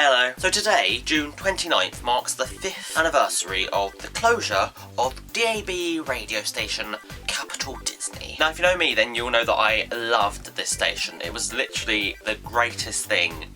Hello. So today, June 29th, marks the 5th anniversary of the closure of DAB radio station Capital Disney. Now, if you know me, then you'll know that I loved this station. It was literally the greatest thing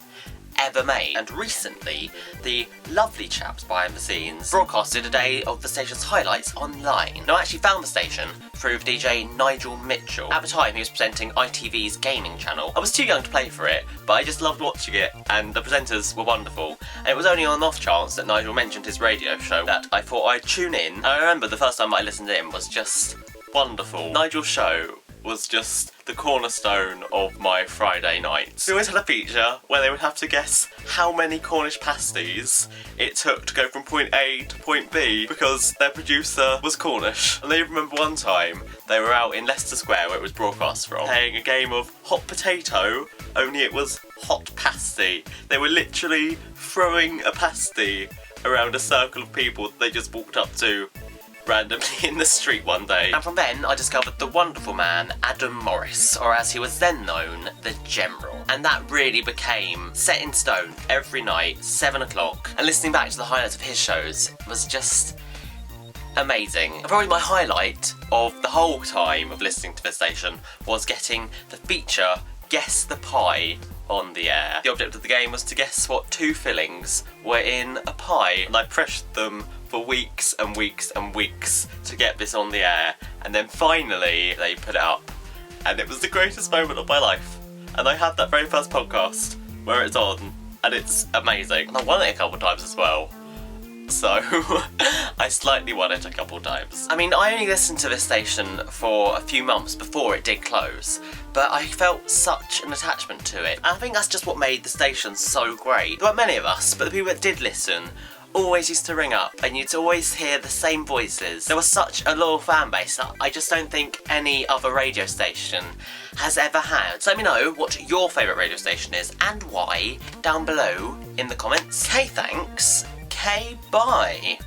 ever made. And recently, the lovely chaps behind the scenes broadcasted a day of the station's highlights online. Now, I actually found the station through DJ Nigel Mitchell. At the time, he was presenting ITV's gaming channel. I was too young to play for it, but I just loved watching it, and the presenters were wonderful. And it was only on an off chance that Nigel mentioned his radio show that I thought I'd tune in. And I remember the first time I listened in was just wonderful. Nigel Show was just the cornerstone of my Friday nights. We always had a feature where they would have to guess how many Cornish pasties it took to go from point A to point B because their producer was Cornish. And they remember one time they were out in Leicester Square, where it was broadcast from, playing a game of hot potato, only it was hot pasty. They were literally throwing a pasty around a circle of people that they just walked up to randomly in the street one day. And from then I discovered the wonderful man Adam Morris, or as he was then known, the General. And that really became set in stone every night, 7 o'clock, and listening back to the highlights of his shows was just amazing. And probably my highlight of the whole time of listening to this station was getting the feature Guess the Pie on the air. The object of the game was to guess what two fillings were in a pie, and I pressured them for weeks and weeks and weeks to get this on the air, and then finally they put it up, and it was the greatest moment of my life. And I had that very first podcast where it's on, and it's amazing. And I won it a couple of times as well, so I slightly won it a couple of times. I mean, I only listened to this station for a few months before it did close, but I felt such an attachment to it. And I think that's just what made the station so great. There weren't many of us, but the people that did listen always used to ring up, and you'd always hear the same voices. There was such a loyal fan base that I just don't think any other radio station has ever had. So let me know what your favourite radio station is and why down below in the comments. K thanks, K bye.